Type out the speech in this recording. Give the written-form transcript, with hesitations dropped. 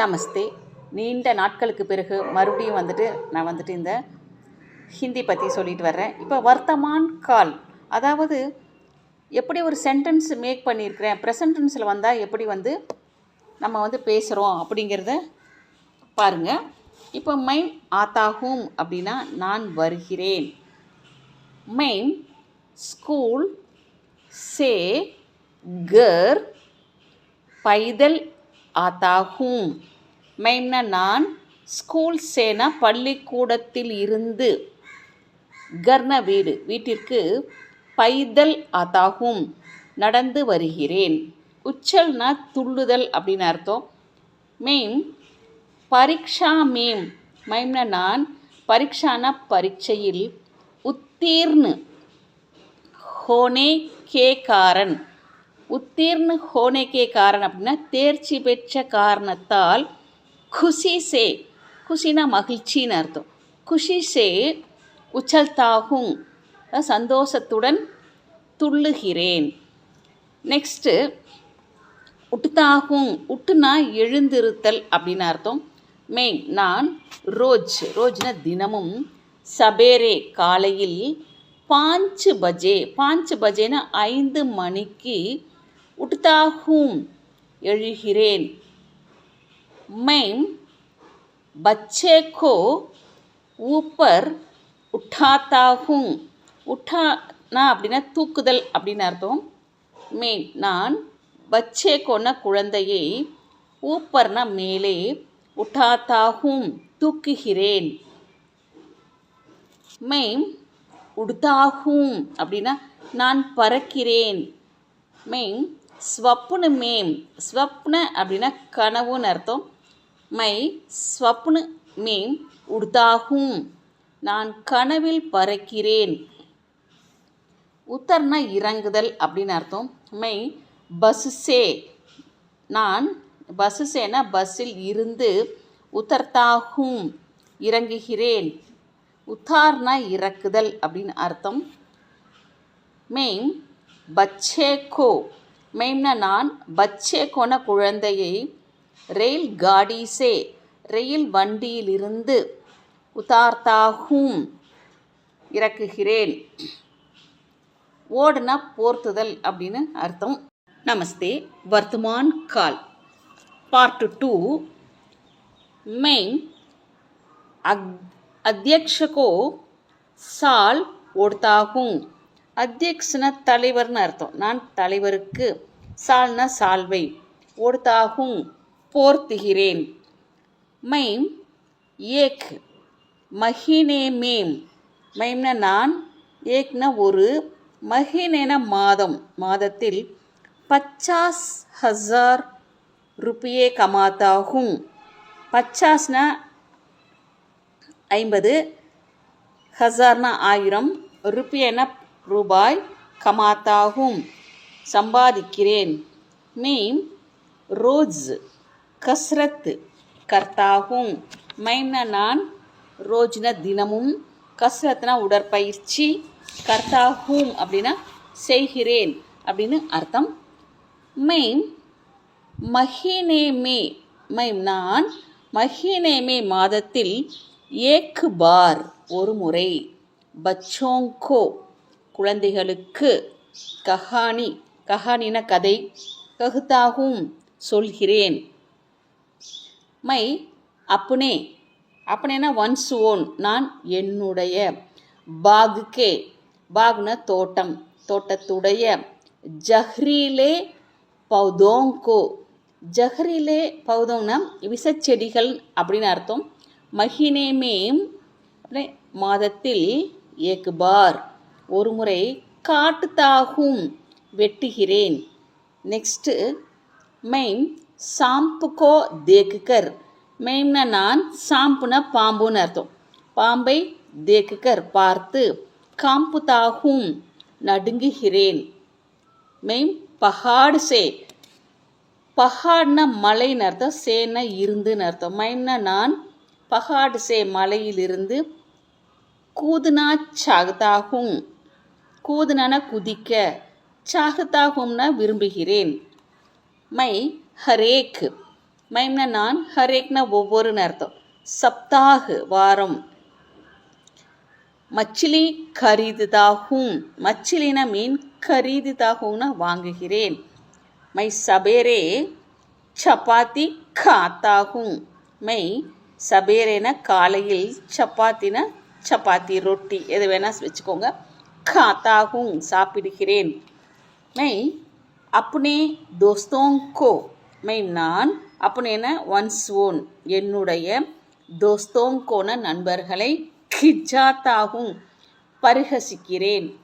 நமஸ்தே. நீண்ட நாட்களுக்கு பிறகு மறுபடியும் நான் இந்த ஹிந்தி பற்றி சொல்லிட்டு வர்றேன். இப்போ வர்த்தமான் கால், அதாவது எப்படி ஒரு சென்டென்ஸ் மேக் பண்ணியிருக்கிறேன், ப்ரெசன்ட் டென்ஸில் வந்தால் எப்படி நம்ம பேசுகிறோம் அப்படிங்கிறத பாருங்கள். இப்போ மைம் ஆத்தாகும் அப்படின்னா நான் வருகிறேன். மைம் ஸ்கூல் சே கர் பைதல் ஆத்தாகும். மைம்னா நான், ஸ்கூல் சேனா பள்ளிக்கூடத்தில் இருந்து, கர்னா வீடு, வீட்டிற்கு, பைதல் ஆத்தாகும் நடந்து வருகிறேன். உச்சல்னா துள்ளுதல் அப்படின்னு அர்த்தம். மெய்ம் பரீட்சா மேம், மைம்னா நான், பரீட்சானா பரீட்சையில், உத்தீர்ணு ஹோனே கே காரன், உத்தீர்ணு ஹோனே கே காரன் அப்படின்னா தேர்ச்சி பெற்ற காரணத்தால், குஷி சே, குஷினா மகிழ்ச்சின்னு அர்த்தம், குஷி சே உச்சல்தாகும் சந்தோஷத்துடன் துள்ளுகிறேன். நெக்ஸ்ட்டு உட்டுதாகும், உட்டுனா எழுந்திருத்தல் அப்படின்னு அர்த்தம். மெயின் நான், ரோஜ்னா தினமும், சபேரே காலையில், 5 பஜே, 5 பஜேனா 5 மணிக்கு, உட்டுதாகும் எழுகிறேன். மைம் பச்சே கோ ஊப்பர் உட்டாத்தாகும், உட்டானா அப்படின்னா தூக்குதல் அப்படின்னு அர்த்தம். மெயின் நான், பச்சே கோன்னா குழந்தையை, ஊப்பர்னா மேலே, உட்டாத்தாகும் தூக்குகிறேன். மெய்ம் உடுத்தாகும் அப்படின்னா நான் பறக்கிறேன். மெய்ம் ஸ்வப்னு மேம், ஸ்வப்ன அப்படின்னா கனவுன்னு அர்த்தம். மை ஸ்வப்னு மேம் உடுத்தாகும் நான் கனவில் பறக்கிறேன். உத்தர்னா இறங்குதல் அப்படின்னு அர்த்தம். மை பஸ் சே, நான் பஸ்ஸு சேனா பஸ்ஸில் இருந்து, உத்தர்த்தாகும் இறங்குகிறேன். உத்தார்னா இறக்குதல் அப்படின்னு அர்த்தம். மெய்ம் பச்சே கோ, மெய்ம்னா நான், பச்சே கோன குழந்தையை, ரெயில் காடி சே ரயில் வண்டியிலிருந்து, உத்தார்த்தாகும் இறக்குகிறேன். ஓடுனா போர்த்துதல் அப்படின்னு அர்த்தம். நமஸ்தே. வர்த்தமான் கால் பார்ட் 2. மெய்ம் அத்தியக்ஷ கோ சால் ஓடுத்தாகும், அத்தியக்ஷனா தலைவர்னு அர்த்தம். நான் தலைவருக்கு, சால்னா சால்வை, ஓடுத்தாகும் போர்த்துகிறேன். மைம் ஏக் மஹீனே மேம், மைம்னா நான், ஏக்னா ஒரு, மஹீனேனா மாதம், மாதத்தில், 50,000 रुपये கமாத்தாகும். 50னா 50, ஹசார்னா 1000, ருப்பியனா ரூபாய், கமாத்தாகும் சம்பாதிக்கிறேன். மெய்ம் ரோஸ் கஸ்ரத் கர்த்தாகும், மைம்னா நான், ரோஜ்னா தினமும், கஸ்ரத்னா உடற்பயிற்சி, கர்த்தாகும் அப்படின்னா செய்கிறேன் அப்படின்னு அர்த்தம். மெய்ம் மஹீனே மே, மைம் நான், மஹீனே மே மாதத்தில், ஏக் பார் ஒரு முறை, பச்சோங்கோ குழந்தைகளுக்கு, கஹானி, கஹானின கதை, கஹுத்தாகும் சொல்கிறேன். மை அப்னே, அப்னேனா ஒன்ஸ் ஓன், நான் என்னுடைய, பாகுக்கே, பாகுன தோட்டம், தோட்டத்துடைய, ஜஹ்ரீலே பௌதோங்கோ, ஜஹ்ரீலே பௌதோம்னா விஷச்செடிகள் அப்படின்னு அர்த்தம். மஹீனே மேம் மாதத்தில், ஏக் பார் ஒரு முறை, காட்டுத்தாகும் வெட்டுகிறேன். நெக்ஸ்ட்டு மைம் சாம்புக்கோ தேக்குக்கர், மைம்னா நான், சாம்புனா பாம்புன்னு அர்த்தம். பாம்பை தேக்குக்கர் பார்த்து, காம்புத்தாகும் நடுங்குகிறேன். மெய்ம் பஹாடு சே, பஹாட்னா மலைன்னு அர்த்தம், சேனா இருந்துன்னு அர்த்தம். மைம்னா நான், பஹாடு சே மலையிலிருந்து, கூதுனா சாகத்தாகும், கூதுனான குதிக்க, சாகத்தாகும்னா விரும்புகிறேன். மை ஹரேக், மைம்னா நான், ஹரேக்னா ஒவ்வொருன்னு அர்த்தம். சப்தாஹ் வாரம். மச்சிலி கரீதுதாகும். மச்சிலினா மீன், கரீதுதாகும்னா வாங்குகிறேன். மை சபேரே சப்பாத்தி காத்தாகும். மை சபேரேனா காலையில், சப்பாத்தினா சப்பாத்தி ரொட்டி எது வேணால் வச்சுக்கோங்க. காத்தாகும் சாப்பிடுகிறேன். மை அப்னே தோஸ்தோங்கோ. மை நான், அப்னேனா ஒன்ஸ் ஓன் என்னுடைய, தோஸ்தோங்கோன நண்பர்களை, கிஜாத்தாகும் பரிகசிக்கிறேன்.